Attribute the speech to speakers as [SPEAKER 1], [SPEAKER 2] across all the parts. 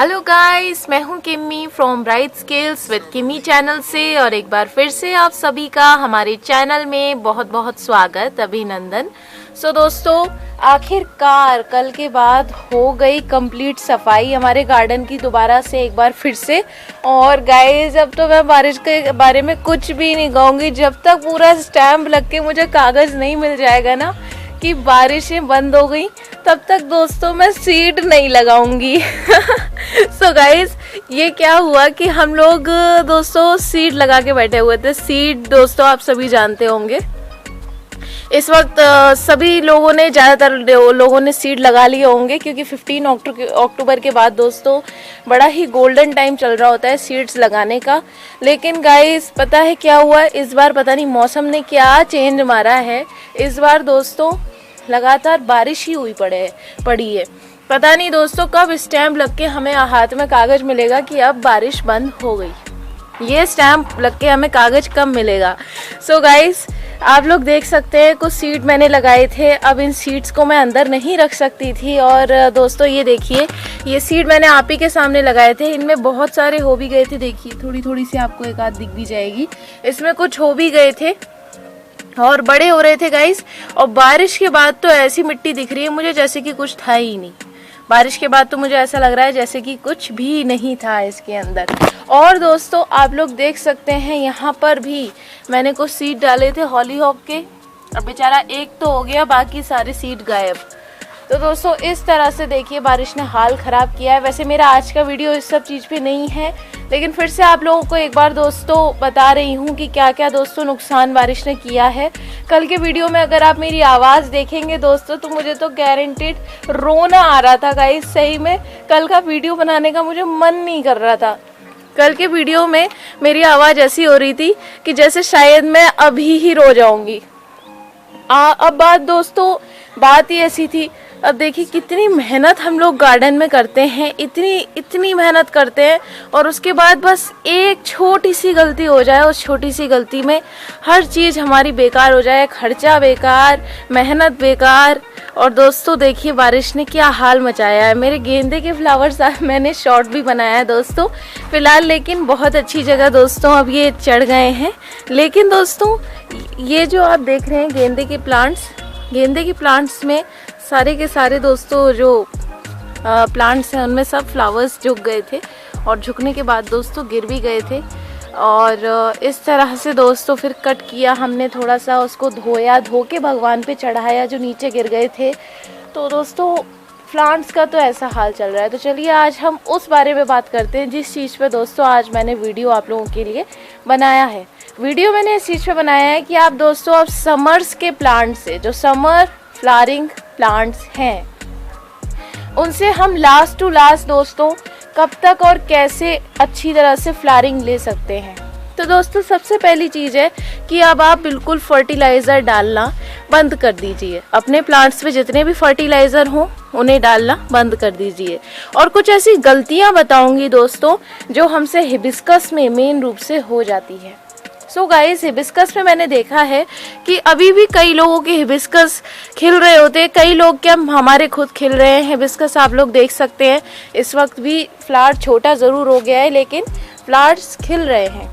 [SPEAKER 1] Hello guys, मैं हूं Kimmi from bright skills with Kimmi channel से और एक बार फिर से आप सभी का हमारे चैनल में बहुत बहुत स्वागत, अभिनंदन। दोस्तों, आखिरकार कल के बाद हो गई कंप्लीट सफाई हमारे गार्डन की दोबारा से एक बार फिर से। और गाइस, अब तो मैं बारिश के बारे में कुछ भी नहीं कहूँगी जब तक पूरा स्टैम्प लग के मुझे कागज़ नहीं मिल जाएगा ना कि बारिशें बंद हो गई, तब तक दोस्तों मैं सीड नहीं लगाऊंगी। सो गाइस, ये क्या हुआ कि हम लोग दोस्तों सीड लगा के बैठे हुए थे। सीड दोस्तों आप सभी जानते होंगे, इस वक्त सभी लोगों ने, ज़्यादातर लोगों ने सीड लगा लिए होंगे क्योंकि 15 अक्टूबर के बाद दोस्तों बड़ा ही गोल्डन टाइम चल रहा होता है सीड्स लगाने का। लेकिन गाइस, पता है क्या हुआ इस बार? पता नहीं मौसम ने क्या चेंज मारा है इस बार दोस्तों, लगातार बारिश ही हुई पड़ी है। पता नहीं दोस्तों कब स्टैम्प लग के हमें हाथ में कागज़ मिलेगा कि अब बारिश बंद हो गई। ये स्टैम्प लग के हमें कागज़ कब मिलेगा? सो गाइस, आप लोग देख सकते हैं कुछ सीड मैंने लगाए थे। अब इन सीड्स को मैं अंदर नहीं रख सकती थी और दोस्तों ये देखिए, ये सीड मैंने आप ही के सामने लगाए थे। इनमें बहुत सारे हो भी गए थे, देखिए थोड़ी थोड़ी सी आपको एक आध दिख भी जाएगी। इसमें कुछ हो भी गए थे और बड़े हो रहे थे गाइस। और बारिश के बाद तो ऐसी मिट्टी दिख रही है मुझे जैसे कि कुछ था ही नहीं। बारिश के बाद तो मुझे ऐसा लग रहा है जैसे कि कुछ भी नहीं था इसके अंदर। और दोस्तों आप लोग देख सकते हैं यहाँ पर भी मैंने कुछ सीड डाले थे हॉलीहॉक के, और बेचारा एक तो हो गया, बाकी सारे सीड गायब। तो दोस्तों इस तरह से देखिए बारिश ने हाल ख़राब किया है। वैसे मेरा आज का वीडियो इस सब चीज़ पे नहीं है, लेकिन फिर से आप लोगों को एक बार दोस्तों बता रही हूँ कि क्या क्या दोस्तों नुकसान बारिश ने किया है। कल के वीडियो में अगर आप मेरी आवाज़ देखेंगे दोस्तों तो मुझे तो गारंटीड रोना आ रहा था गाइस। सही में कल का वीडियो बनाने का मुझे मन नहीं कर रहा था। कल के वीडियो में मेरी आवाज़ ऐसी हो रही थी कि जैसे शायद मैं अभी ही रो जाऊँगी। अब बात ही ऐसी थी। अब देखिए कितनी मेहनत हम लोग गार्डन में करते हैं, इतनी मेहनत करते हैं और उसके बाद बस एक छोटी सी गलती हो जाए, उस छोटी सी गलती में हर चीज़ हमारी बेकार हो जाए, खर्चा बेकार, मेहनत बेकार। और दोस्तों देखिए बारिश ने क्या हाल मचाया है। मेरे गेंदे के फ्लावर्स मैंने शॉर्ट भी बनाया है दोस्तों फिलहाल, लेकिन बहुत अच्छी जगह दोस्तों अब ये चढ़ गए हैं। लेकिन दोस्तों ये जो आप देख रहे हैं गेंदे के प्लांट्स में सारे के सारे दोस्तों जो प्लांट्स हैं उनमें सब फ्लावर्स झुक गए थे और झुकने के बाद दोस्तों गिर भी गए थे। और इस तरह से दोस्तों फिर कट किया हमने, थोड़ा सा उसको धो के भगवान पे चढ़ाया जो नीचे गिर गए थे। तो दोस्तों प्लांट्स का तो ऐसा हाल चल रहा है। तो चलिए आज हम उस बारे में बात करते हैं जिस चीज़ पे दोस्तों आज मैंने वीडियो आप लोगों के लिए बनाया है। वीडियो मैंने इस चीज़ पे बनाया है कि आप दोस्तों अब समर्स के प्लांट से, जो समर फ्लावरिंग प्लांट्स हैं, उनसे हम लास्ट टू लास्ट दोस्तों कब तक और कैसे अच्छी तरह से फ्लावरिंग ले सकते हैं। तो दोस्तों सबसे पहली चीज़ है कि अब आप बिल्कुल फर्टिलाइज़र डालना बंद कर दीजिए। अपने प्लांट्स में जितने भी फर्टिलाइज़र हों उन्हें डालना बंद कर दीजिए। और कुछ ऐसी गलतियां बताऊंगी दोस्तों जो हमसे हिबिस्कस में मेन रूप से हो जाती है। सो गाइस, हिबिस्कस में मैंने देखा है कि अभी भी कई लोगों के हिबिस्कस खिल रहे होते हैं। कई लोग क्या, हमारे खुद खिल रहे हैं हिबिस्कस, आप लोग देख सकते हैं। इस वक्त भी फ्लावर छोटा ज़रूर हो गया है लेकिन फ्लावर्स खिल रहे हैं।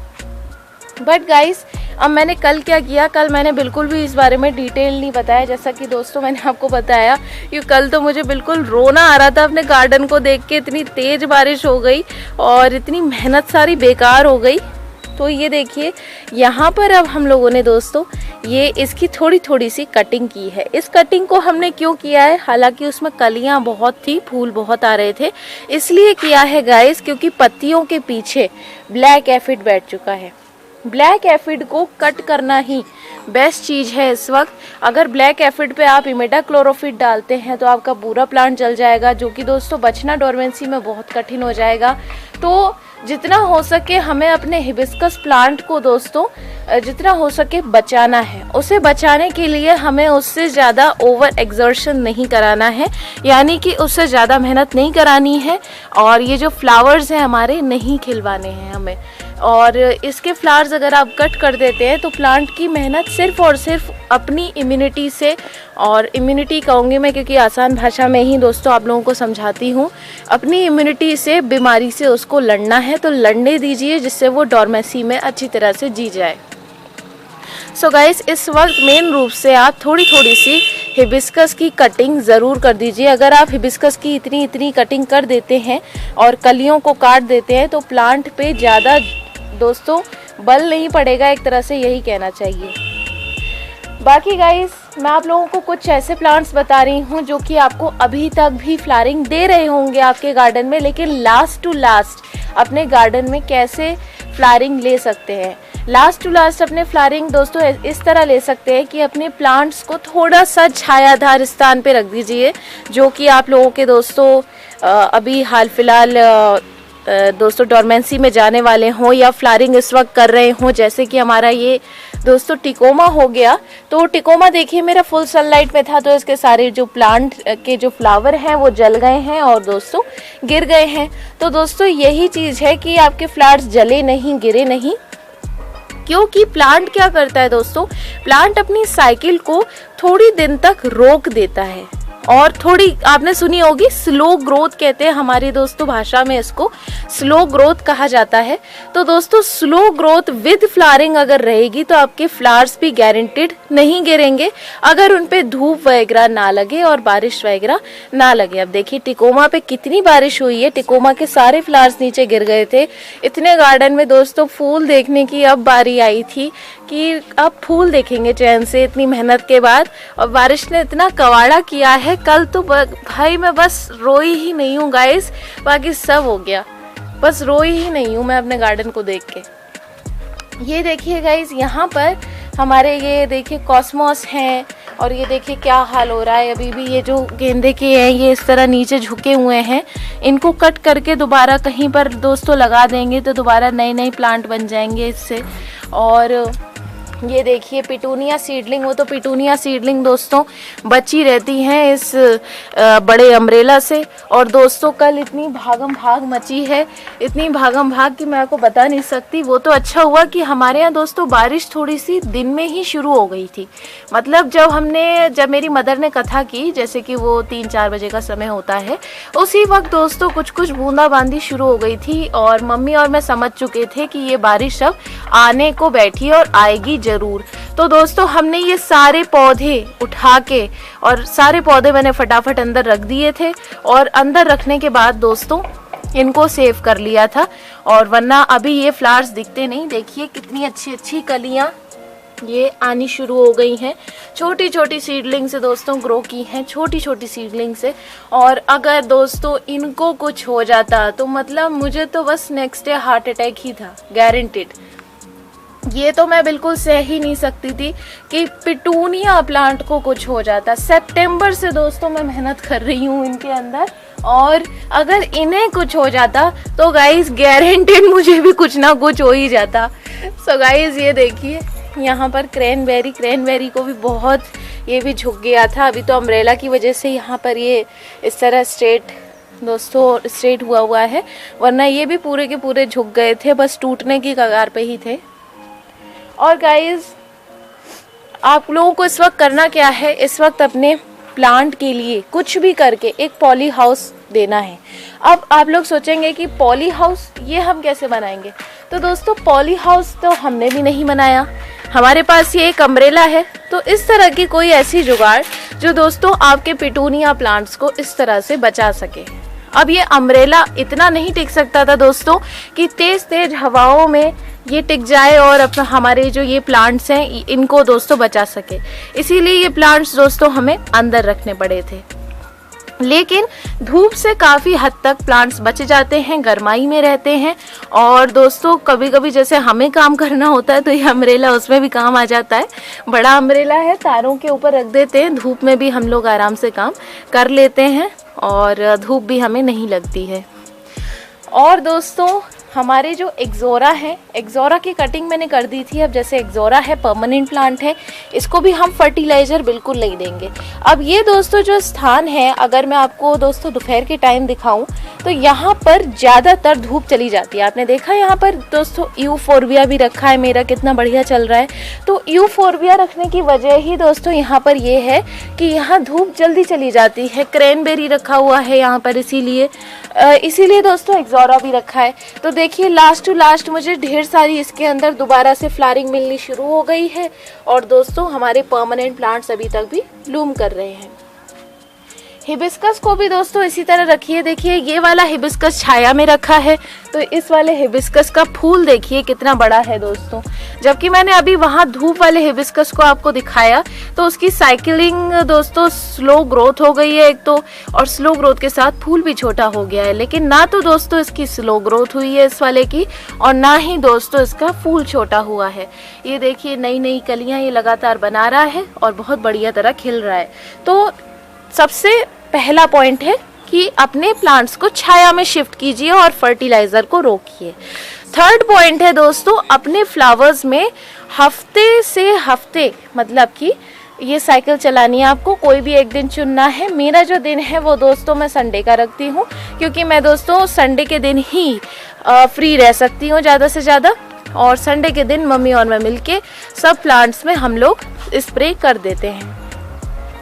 [SPEAKER 1] बट गाइस, अब मैंने कल क्या किया, कल मैंने बिल्कुल भी इस बारे में डिटेल नहीं बताया। जैसा कि दोस्तों मैंने आपको बताया कि कल तो मुझे बिल्कुल रोना आ रहा था अपने गार्डन को देख के। इतनी तेज़ बारिश हो गई और इतनी मेहनत सारी बेकार हो गई। तो ये देखिए यहाँ पर अब हम लोगों ने दोस्तों ये इसकी थोड़ी थोड़ी सी कटिंग की है। इस कटिंग को हमने क्यों किया है, हालांकि उसमें कलियाँ बहुत थी, फूल बहुत आ रहे थे, इसलिए किया है गाइस क्योंकि पत्तियों के पीछे ब्लैक एफिड बैठ चुका है। ब्लैक एफिड को कट करना ही बेस्ट चीज़ है इस वक्त। अगर ब्लैक एफिड पे आप इमिडाक्लोरोफिड डालते हैं तो आपका पूरा प्लांट जल जाएगा, जो कि दोस्तों बचना डोरमेंसी में बहुत कठिन हो जाएगा। तो जितना हो सके हमें अपने हिबिस्कस प्लांट को दोस्तों जितना हो सके बचाना है। उसे बचाने के लिए हमें उससे ज़्यादा ओवर एक्सर्शन नहीं कराना है, यानी कि उससे ज़्यादा मेहनत नहीं करानी है और ये जो फ्लावर्स हैं हमारे नहीं खिलवाने हैं हमें। और इसके फ्लावर्स अगर आप कट कर देते हैं तो प्लांट की मेहनत सिर्फ और सिर्फ अपनी इम्यूनिटी से, और इम्यूनिटी कहूँगी मैं क्योंकि आसान भाषा में ही दोस्तों आप लोगों को समझाती हूँ, अपनी इम्यूनिटी से बीमारी से उसको लड़ना है तो लड़ने दीजिए जिससे वो डॉर्मेसी में अच्छी तरह से जी जाए। सो गाइस, इस वक्त मेन रूप से आप थोड़ी थोड़ी सी हिबिस्कस की कटिंग ज़रूर कर दीजिए। अगर आप हिबिस्कस की इतनी इतनी कटिंग कर देते हैं और कलियों को काट देते हैं तो प्लांट पे ज़्यादा दोस्तों बल नहीं पड़ेगा, एक तरह से यही कहना चाहिए। बाकी गाइस, मैं आप लोगों को कुछ ऐसे प्लांट्स बता रही हूँ जो कि आपको अभी तक भी फ्लावरिंग दे रहे होंगे आपके गार्डन में, लेकिन लास्ट टू लास्ट अपने गार्डन में कैसे फ्लावरिंग ले सकते हैं। लास्ट टू लास्ट अपने फ्लावरिंग दोस्तों इस तरह ले सकते हैं कि अपने प्लांट्स को थोड़ा सा छायादार स्थान पे रख दीजिए, जो कि आप लोगों के दोस्तों अभी हाल फिलहाल दोस्तों डॉर्मेंसी में जाने वाले हों या फ्लावरिंग इस वक्त कर रहे हों। जैसे कि हमारा ये दोस्तों टिकोमा हो गया, तो टिकोमा देखिए मेरा फुल सनलाइट में था तो इसके सारे जो प्लांट के जो फ्लावर हैं वो जल गए हैं और दोस्तों गिर गए हैं। तो दोस्तों यही चीज़ है कि आपके फ्लावर्स जले नहीं, गिरे नहीं, क्योंकि प्लांट क्या करता है दोस्तों, प्लांट अपनी साइकिल को थोड़ी दिन तक रोक देता है और थोड़ी आपने सुनी होगी स्लो ग्रोथ कहते हैं हमारी दोस्तों भाषा में, इसको स्लो ग्रोथ कहा जाता है। तो दोस्तों स्लो ग्रोथ विद फ्लावरिंग अगर रहेगी तो आपके फ्लावर्स भी गारंटीड नहीं गिरेंगे अगर उन पे धूप वगैरह ना लगे और बारिश वगैरह ना लगे। अब देखिए टिकोमा पे कितनी बारिश हुई है, टिकोमा के सारे फ्लावर्स नीचे गिर गए थे। इतने गार्डन में दोस्तों फूल देखने की अब बारी आई थी कि अब फूल देखेंगे चैन से इतनी मेहनत के बाद, और बारिश ने इतना कवाड़ा किया है कल तो भाई मैं बस रोई ही नहीं हूँ गाइस, बाकी सब हो गया, बस रोई ही नहीं हूँ मैं अपने गार्डन को देख के। ये देखिए गाइस, यहाँ पर हमारे ये देखिए कॉस्मोस हैं और ये देखिए क्या हाल हो रहा है। अभी भी ये जो गेंदे के हैं ये इस तरह नीचे झुके हुए हैं, इनको कट करके दोबारा कहीं पर दोस्तों लगा देंगे तो दोबारा नए नए प्लांट बन जाएंगे इससे। और ये देखिए पिटूनिया सीडलिंग, वो तो पिटूनिया सीडलिंग दोस्तों बची रहती हैं इस बड़े अम्ब्रेला से। और दोस्तों कल इतनी भागम भाग मची है, इतनी भागम भाग कि मैं आपको बता नहीं सकती। वो तो अच्छा हुआ कि हमारे यहाँ दोस्तों बारिश थोड़ी सी दिन में ही शुरू हो गई थी, मतलब जब मेरी मदर ने कथा की, जैसे कि वो 3-4 बजे का समय होता है, उसी वक्त दोस्तों कुछ कुछ बूंदाबांदी शुरू हो गई थी और मम्मी और मैं समझ चुके थे कि ये बारिश अब आने को बैठी और आएगी जरूर। तो दोस्तों हमने ये सारे पौधे उठा के और सारे पौधे मैंने फटाफट अंदर रख दिए थे और अंदर रखने के बाद दोस्तों इनको सेव कर लिया था, और वरना अभी ये फ्लावर्स दिखते नहीं। देखिए कितनी अच्छी अच्छी कलियां ये आनी शुरू हो गई हैं, छोटी छोटी सीडलिंग से दोस्तों ग्रो की हैं, छोटी छोटी सीडलिंग से। और अगर दोस्तों इनको कुछ हो जाता तो मतलब मुझे तो बस नेक्स्ट डे हार्ट अटैक ही था, गारंटीड। ये तो मैं बिल्कुल सह ही नहीं सकती थी कि पिटूनिया प्लांट को कुछ हो जाता। सितंबर से दोस्तों मैं मेहनत कर रही हूँ इनके अंदर, और अगर इन्हें कुछ हो जाता तो गाइस गारंटेड मुझे भी कुछ ना कुछ हो ही जाता। सो गाइस ये देखिए यहाँ पर क्रैनबेरी को भी बहुत ये भी झुक गया था। अभी तो अम्ब्रेला की वजह से यहाँ पर ये इस तरह स्ट्रेट हुआ है, वरना ये भी पूरे के पूरे झुक गए थे, बस टूटने की कगार पे ही थे। और गाइस आप लोगों को इस वक्त करना क्या है, इस वक्त अपने प्लांट के लिए कुछ भी करके एक पॉली हाउस देना है। अब आप लोग सोचेंगे कि पॉली हाउस ये हम कैसे बनाएंगे, तो दोस्तों पॉली हाउस तो हमने भी नहीं बनाया, हमारे पास ये एक अम्ब्रेला है। तो इस तरह की कोई ऐसी जुगाड़ जो दोस्तों आपके पिटूनिया प्लांट्स को इस तरह से बचा सके। अब ये अम्ब्रेला इतना नहीं टिक सकता था दोस्तों कि तेज तेज हवाओं में ये टिक जाए और अपना हमारे जो ये प्लांट्स हैं इनको दोस्तों बचा सके, इसीलिए ये प्लांट्स दोस्तों हमें अंदर रखने पड़े थे। लेकिन धूप से काफ़ी हद तक प्लांट्स बच जाते हैं, गर्माई में रहते हैं। और दोस्तों कभी कभी जैसे हमें काम करना होता है तो ये अम्ब्रेला उसमें भी काम आ जाता है। बड़ा अम्ब्रेला है, तारों के ऊपर रख देते हैं, धूप में भी हम लोग आराम से काम कर लेते हैं और धूप भी हमें नहीं लगती है। और दोस्तों हमारे जो एक्सोरा है, एक्सोरा की कटिंग मैंने कर दी थी। अब जैसे एक्सोरा है परमानेंट प्लांट है, इसको भी हम फर्टिलाइज़र बिल्कुल नहीं देंगे। अब ये दोस्तों जो स्थान है, अगर मैं आपको दोस्तों दोपहर के टाइम दिखाऊं तो यहाँ पर ज़्यादातर धूप चली जाती है। आपने देखा यहाँ पर दोस्तों यूफोर्बिया भी रखा है मेरा, कितना बढ़िया चल रहा है। तो यूफोर्बिया रखने की वजह ही दोस्तों यहाँ पर ये है कि यहाँ धूप जल्दी चली जाती है। क्रैनबेरी रखा हुआ है यहाँ पर, इसीलिए दोस्तों एक्सोरा भी रखा है। तो देखिए लास्ट टू लास्ट मुझे ढेर सारी इसके अंदर दोबारा से फ्लावरिंग मिलनी शुरू हो गई है। और दोस्तों हमारे परमानेंट प्लांट्स अभी तक भी ब्लूम कर रहे हैं। हिबिस्कस को भी दोस्तों इसी तरह रखिए। देखिए ये वाला हिबिस्कस छाया में रखा है, तो इस वाले हिबिस्कस का फूल देखिए कितना बड़ा है दोस्तों। जबकि मैंने अभी वहाँ धूप वाले हिबिस्कस को आपको दिखाया तो उसकी साइकिलिंग दोस्तों स्लो ग्रोथ हो गई है एक तो, और स्लो ग्रोथ के साथ फूल भी छोटा हो गया है। लेकिन ना तो दोस्तों इसकी स्लो ग्रोथ हुई है इस वाले की, और ना ही दोस्तों इसका फूल छोटा हुआ है। ये देखिए नई नई कलियाँ ये लगातार बना रहा है और बहुत बढ़िया तरह खिल रहा है। तो सबसे पहला पॉइंट है कि अपने प्लांट्स को छाया में शिफ्ट कीजिए और फर्टिलाइजर को रोकिए। थर्ड पॉइंट है दोस्तों, अपने फ्लावर्स में हफ्ते से हफ्ते मतलब कि ये साइकिल चलानी है आपको, कोई भी एक दिन चुनना है। मेरा जो दिन है वो दोस्तों मैं संडे का रखती हूँ, क्योंकि मैं दोस्तों संडे के दिन ही फ्री रह सकती हूँ ज़्यादा से ज़्यादा। और संडे के दिन मम्मी और मैं मिलके सब प्लांट्स में हम लोग स्प्रे कर देते हैं।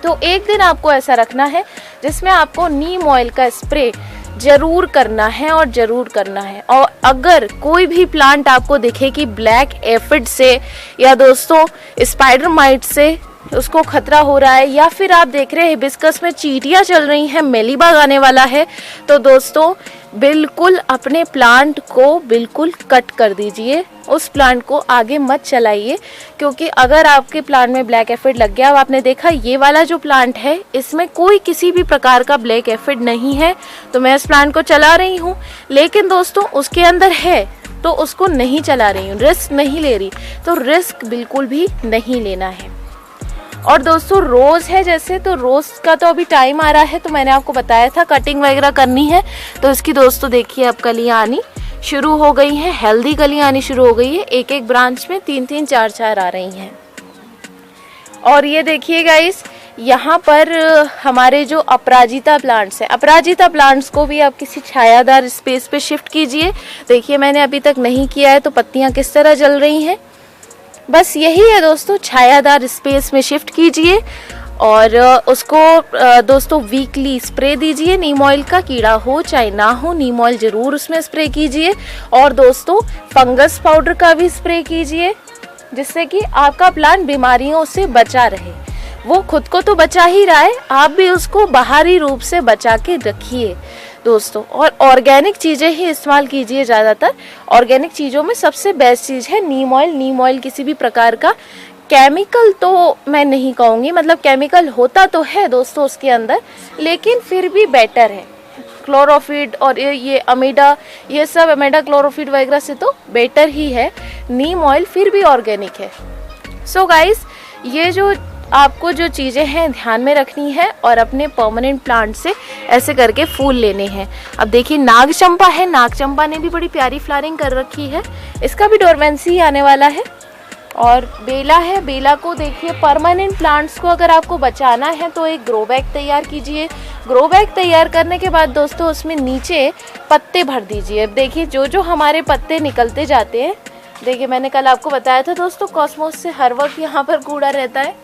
[SPEAKER 1] तो एक दिन आपको ऐसा रखना है जिसमें आपको नीम ऑयल का स्प्रे जरूर करना है और ज़रूर करना है। और अगर कोई भी प्लांट आपको दिखे कि ब्लैक एफिड से या दोस्तों स्पाइडर माइट से उसको खतरा हो रहा है, या फिर आप देख रहे हैं हिबिस्कस में चींटियां चल रही हैं, मेलीबाग आने वाला है, तो दोस्तों बिल्कुल अपने प्लांट को बिल्कुल कट कर दीजिए। उस प्लांट को आगे मत चलाइए, क्योंकि अगर आपके प्लांट में ब्लैक एफिड लग गया, अब आपने देखा ये वाला जो प्लांट है इसमें कोई किसी भी प्रकार का ब्लैक एफिड नहीं है, तो मैं इस प्लांट को चला रही हूँ। लेकिन दोस्तों उसके अंदर है तो उसको नहीं चला रही हूँ, रिस्क नहीं ले रही, तो रिस्क बिल्कुल भी नहीं लेना है। और दोस्तों रोज़ है जैसे, तो रोज़ का तो अभी टाइम आ रहा है, तो मैंने आपको बताया था कटिंग वगैरह करनी है। तो इसकी दोस्तों देखिए अब कलियाँ आनी शुरू हो गई हैं, हेल्दी कलियाँ आनी शुरू हो गई है। एक एक ब्रांच में 3-3 4-4 आ रही हैं। और ये देखिए गाइस, यहाँ पर हमारे जो अपराजिता प्लांट्स हैं, अपराजिता प्लांट्स को भी आप किसी छायादार स्पेस पे शिफ्ट कीजिए। देखिए मैंने अभी तक नहीं किया है, तो पत्तियाँ किस तरह जल रही हैं। बस यही है दोस्तों, छायादार स्पेस में शिफ्ट कीजिए और उसको दोस्तों वीकली स्प्रे दीजिए नीम ऑयल का। कीड़ा हो चाहे ना हो, नीम ऑयल ज़रूर उसमें स्प्रे कीजिए। और दोस्तों फंगस पाउडर का भी स्प्रे कीजिए, जिससे कि आपका प्लांट बीमारियों से बचा रहे। वो खुद को तो बचा ही रहा है, आप भी उसको बाहरी रूप से बचा के रखिए दोस्तों। और ऑर्गेनिक चीज़ें ही इस्तेमाल कीजिए ज़्यादातर। ऑर्गेनिक चीज़ों में सबसे बेस्ट चीज़ है नीम ऑयल। नीम ऑयल किसी भी प्रकार का केमिकल तो मैं नहीं कहूँगी, मतलब केमिकल होता तो है दोस्तों उसके अंदर, लेकिन फिर भी बेटर है। क्लोरोफिड और ये अमीडा, ये सब अमीडा क्लोरोफिड वगैरह से तो बेटर ही है नीम ऑयल, फिर भी ऑर्गेनिक है। सो गाइस, ये जो आपको जो चीज़ें हैं ध्यान में रखनी है और अपने परमानेंट प्लांट से ऐसे करके फूल लेने हैं। अब देखिए नाग चंपा है, नाग चंपा ने भी बड़ी प्यारी फ्लावरिंग कर रखी है, इसका भी डोरमेंसी आने वाला है। और बेला है, बेला को देखिए परमानेंट प्लांट्स को अगर आपको बचाना है तो एक ग्रो बैग तैयार कीजिए। ग्रो बैग तैयार करने के बाद दोस्तों उसमें नीचे पत्ते भर दीजिए। अब देखिए जो जो हमारे पत्ते निकलते जाते हैं, देखिए मैंने कल आपको बताया था दोस्तों कॉस्मोस से हर वक्त यहाँ पर कूड़ा रहता है,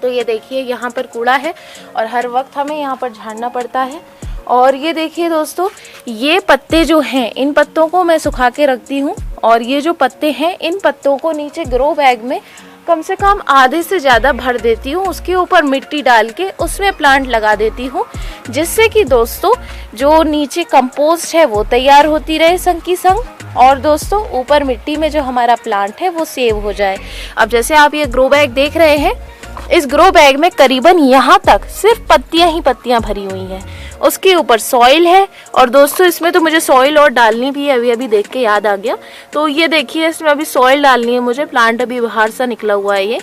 [SPEAKER 1] तो ये देखिए यहाँ पर कूड़ा है और हर वक्त हमें यहाँ पर झाड़ना पड़ता है। और ये देखिए दोस्तों, ये पत्ते जो हैं इन पत्तों को मैं सुखा के रखती हूँ, और ये जो पत्ते हैं इन पत्तों को नीचे ग्रो बैग में कम से कम आधे से ज़्यादा भर देती हूँ। उसके ऊपर मिट्टी डाल के उसमें प्लांट लगा देती हूँ, जिससे कि दोस्तों जो नीचे कंपोस्ट है वो तैयार होती रहे संग की संग, और दोस्तों ऊपर मिट्टी में जो हमारा प्लांट है वो सेव हो जाए। अब जैसे आप ये ग्रो बैग देख रहे हैं, इस ग्रो बैग में करीबन यहाँ तक सिर्फ पत्तियाँ ही पत्तियाँ भरी हुई हैं, उसके ऊपर सॉइल है। और दोस्तों इसमें तो मुझे सॉइल और डालनी भी है, अभी अभी देख के याद आ गया। तो ये देखिए इसमें अभी सॉइल डालनी है मुझे, प्लांट अभी बाहर से निकला हुआ है ये,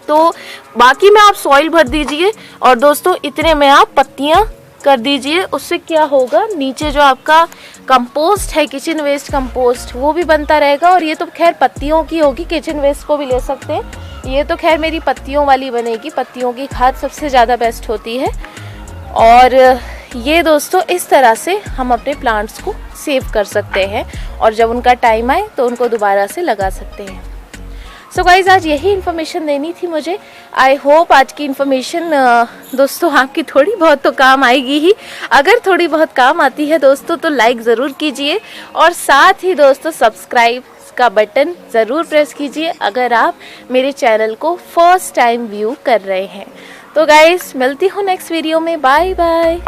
[SPEAKER 1] तो बाकी में आप सॉइल भर दीजिए और दोस्तों इतने में आप पत्तियाँ कर दीजिए। उससे क्या होगा, नीचे जो आपका कंपोस्ट है, किचन वेस्ट कंपोस्ट, वो भी बनता रहेगा। और ये तो खैर पत्तियों की होगी, किचन वेस्ट को भी ले सकते हैं। ये तो खैर मेरी पत्तियों वाली बनेगी, पत्तियों की खाद सबसे ज़्यादा बेस्ट होती है। और ये दोस्तों इस तरह से हम अपने प्लांट्स को सेव कर सकते हैं और जब उनका टाइम आए तो उनको दोबारा से लगा सकते हैं। सो गाइज, आज यही इन्फॉर्मेशन देनी थी मुझे। आई होप आज की इन्फॉर्मेशन दोस्तों आपकी थोड़ी बहुत तो काम आएगी ही। अगर थोड़ी बहुत काम आती है दोस्तों तो लाइक ज़रूर कीजिए और साथ ही दोस्तों सब्सक्राइब का बटन ज़रूर प्रेस कीजिए अगर आप मेरे चैनल को फर्स्ट टाइम व्यू कर रहे हैं। तो गाइज मिलती हूँ नेक्स्ट वीडियो में। Bye bye.